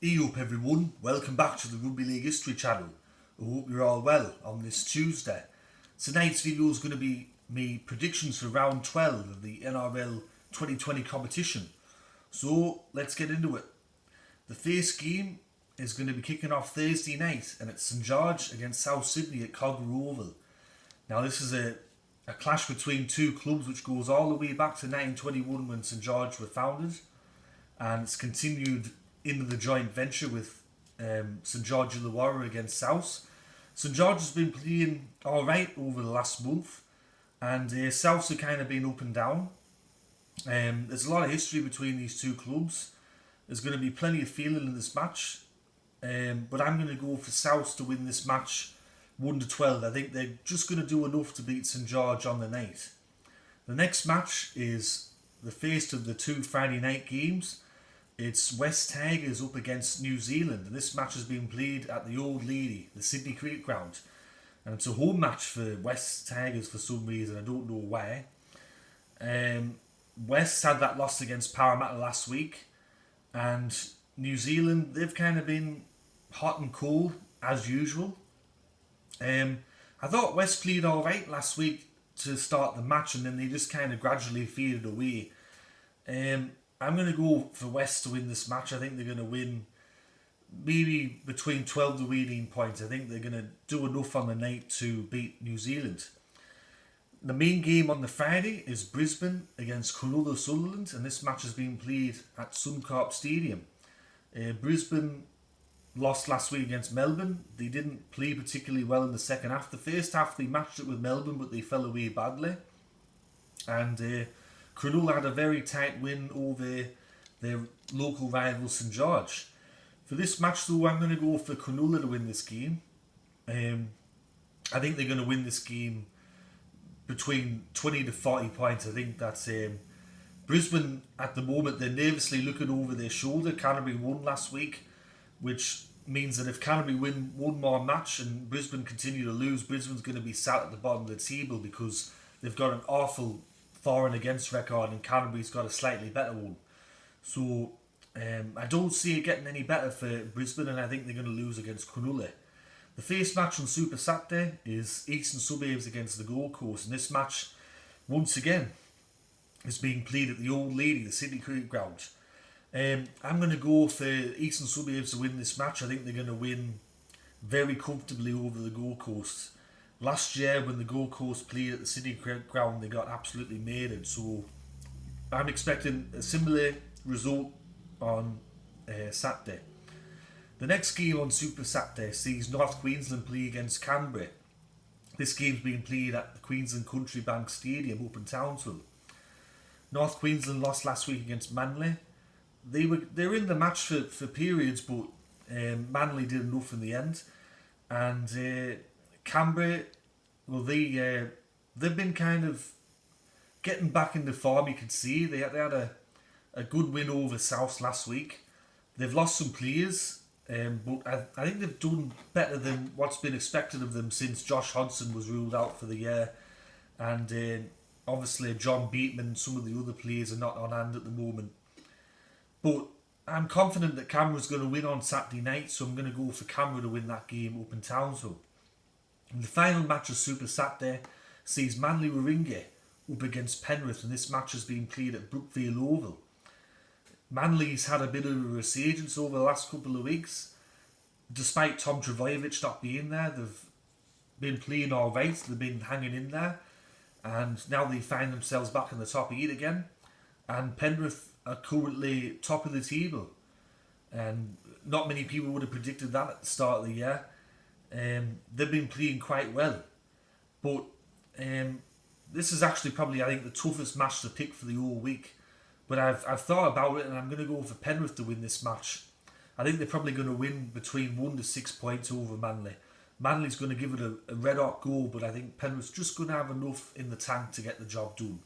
Up everyone, welcome back to the Rugby League History channel. I hope you're all well on this Tuesday. Tonight's video is going to be me predictions for round 12 of the NRL 2020 competition. So let's get into it. The first game is going to be kicking off Thursday night and it's St George against South Sydney at Cogra Oval. Now this is a clash between two clubs which goes all the way back to 1921 when St George were founded, and it's continued into the joint venture with St George Illawarra against South. St George has been playing alright over the last month, and Souths have kind of been up and down. There's a lot of history between these two clubs. There's going to be plenty of feeling in this match, but I'm going to go for South to win this match 1-12. I think they're just going to do enough to beat St George on the night. The next match is the first of the two Friday night games. It's West Tigers up against New Zealand, and this match has been played at the Old Lady, the Sydney Cricket Ground, and it's a home match for West Tigers for some reason. I don't know why. West had that loss against Parramatta last week, and New Zealand, they've kind of been hot and cold as usual. I thought West played alright last week to start the match, and then they just kind of gradually faded away. I'm going to go for West to win this match. I think they're going to win maybe between 12 to 18 points. I think they're going to do enough on the night to beat New Zealand. The main game on the Friday is Brisbane against Cronulla Sutherland, and this match has been played at Suncorp Stadium. Brisbane lost last week against Melbourne. They didn't play particularly well in the second half. The first half they matched it with Melbourne, but they fell away badly. And Cronulla had a very tight win over their local rival St George. For this match though, I'm going to go for Cronulla to win this game. I think they're going to win this game between 20 to 40 points. I think that's Brisbane at the moment, they're nervously looking over their shoulder. Canterbury won last week, which means that if Canterbury win one more match and Brisbane continue to lose, Brisbane's going to be sat at the bottom of the table because they've got an awful for and against record, and Canterbury's got a slightly better one. So I don't see it getting any better for Brisbane, and I think they're going to lose against Cronulla. The first match on Super Saturday is Eastern Suburbs against the Gold Coast, and this match, once again, is being played at the Old Lady, the Sydney Cricket Ground. I'm going to go for Eastern Suburbs to win this match. I think they're going to win very comfortably over the Gold Coast. Last year, when the Gold Coast played at the Sydney Cricket Ground, they got absolutely murdered. So I'm expecting a similar result on Saturday. The next game on Super Saturday sees North Queensland play against Canberra. This game's being played at the Queensland Country Bank Stadium up in Townsville. North Queensland lost last week against Manly. They're in the match for periods, but Manly did enough in the end. And Canberra, well, they've been kind of getting back into form. You can see they had a good win over South last week. They've lost some players, but I think they've done better than what's been expected of them since Josh Hodgson was ruled out for the year, and obviously John Bateman and some of the other players are not on hand at the moment. But I'm confident that Canberra's going to win on Saturday night, so I'm going to go for Canberra to win that game up in Townsville. And the final match of Super Saturday sees Manly Warringah up against Penrith, and this match has been played at Brookfield Oval. Manly's had a bit of a resurgence over the last couple of weeks. Despite Tom Trbojevic not being there, they've been playing alright, they've been hanging in there, and now they find themselves back in the top 8 again. And Penrith are currently top of the table, and not many people would have predicted that at the start of the year. They've been playing quite well, but this is actually probably, I think, the toughest match to pick for the whole week. But I've thought about it, and I'm going to go for Penrith to win this match. I think they're probably going to win between 1 to 6 points over Manly. Manly's going to give it a red hot go, but I think Penrith's just going to have enough in the tank to get the job done.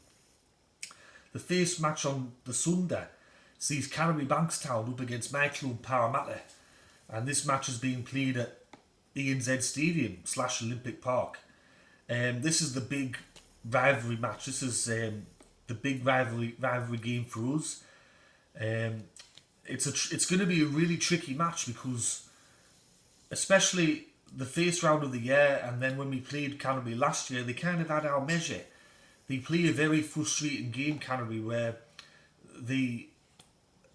The first match on the Sunday sees Canterbury Bankstown up against my club Parramatta, and this match is being played at ANZ Stadium / Olympic Park. This is the big rivalry match. This is the big rivalry game for us. it's going to be a really tricky match because, especially the first round of the year, and then when we played Canterbury last year, they kind of had our measure. They play a very frustrating game, Canterbury, where they,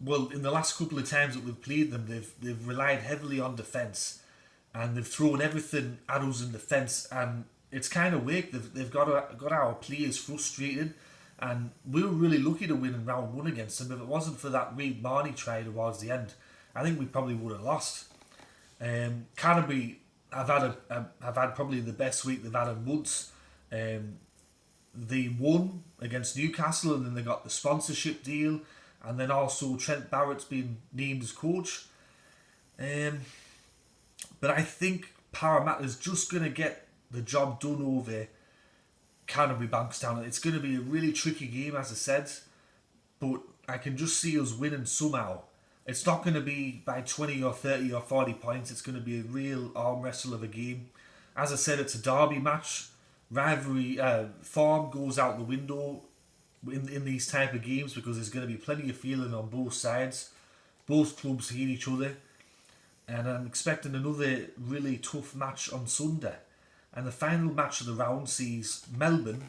well, in the last couple of times that we've played them, they've relied heavily on defence, and they've thrown everything at us in defence, and it's kind of worked. They've got our players frustrated, and we were really lucky to win in round one against them. If it wasn't for that Reid Marnie try towards the end, I think we probably would have lost. Canterbury have had probably the best week they've had in months. They won against Newcastle, and then they got the sponsorship deal, and then also Trent Barrett's been named as coach. But I think Parramatta's just going to get the job done over Canterbury Bankstown. It's going to be a really tricky game, as I said, but I can just see us winning somehow. It's not going to be by 20 or 30 or 40 points. It's going to be a real arm wrestle of a game. As I said, it's a derby match. Rivalry form goes out the window in these type of games because there's going to be plenty of feeling on both sides. Both clubs hate each other. And I'm expecting another really tough match on Sunday. And the final match of the round sees Melbourne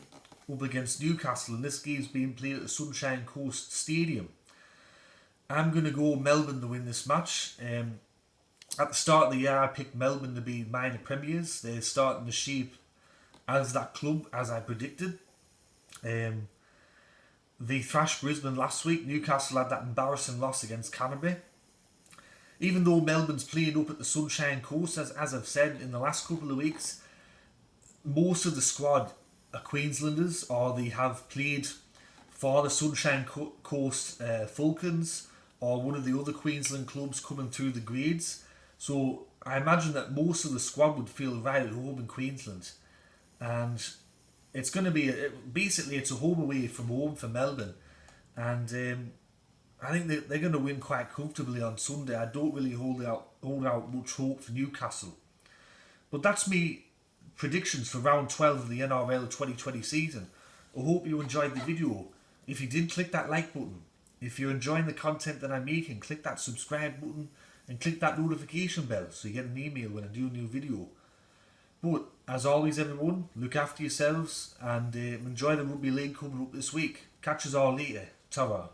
up against Newcastle, and this game's being played at the Sunshine Coast Stadium. I'm going to go Melbourne to win this match. At the start of the year, I picked Melbourne to be minor premiers. They're starting to shape as that club, as I predicted. They thrashed Brisbane last week. Newcastle had that embarrassing loss against Canterbury. Even though Melbourne's playing up at the Sunshine Coast, as I've said in the last couple of weeks, most of the squad are Queenslanders, or they have played for the Sunshine Coast Falcons or one of the other Queensland clubs coming through the grades. So I imagine that most of the squad would feel right at home in Queensland. And it's going to be, basically it's a home away from home for Melbourne. And I think they're going to win quite comfortably on Sunday. I don't really hold out much hope for Newcastle. But that's me predictions for round 12 of the NRL 2020 season. I hope you enjoyed the video. If you did, click that like button. If you're enjoying the content that I'm making, click that subscribe button and click that notification bell so you get an email when I do a new video. But as always, everyone, look after yourselves and enjoy the rugby league coming up this week. Catch us all later. Ta-ra.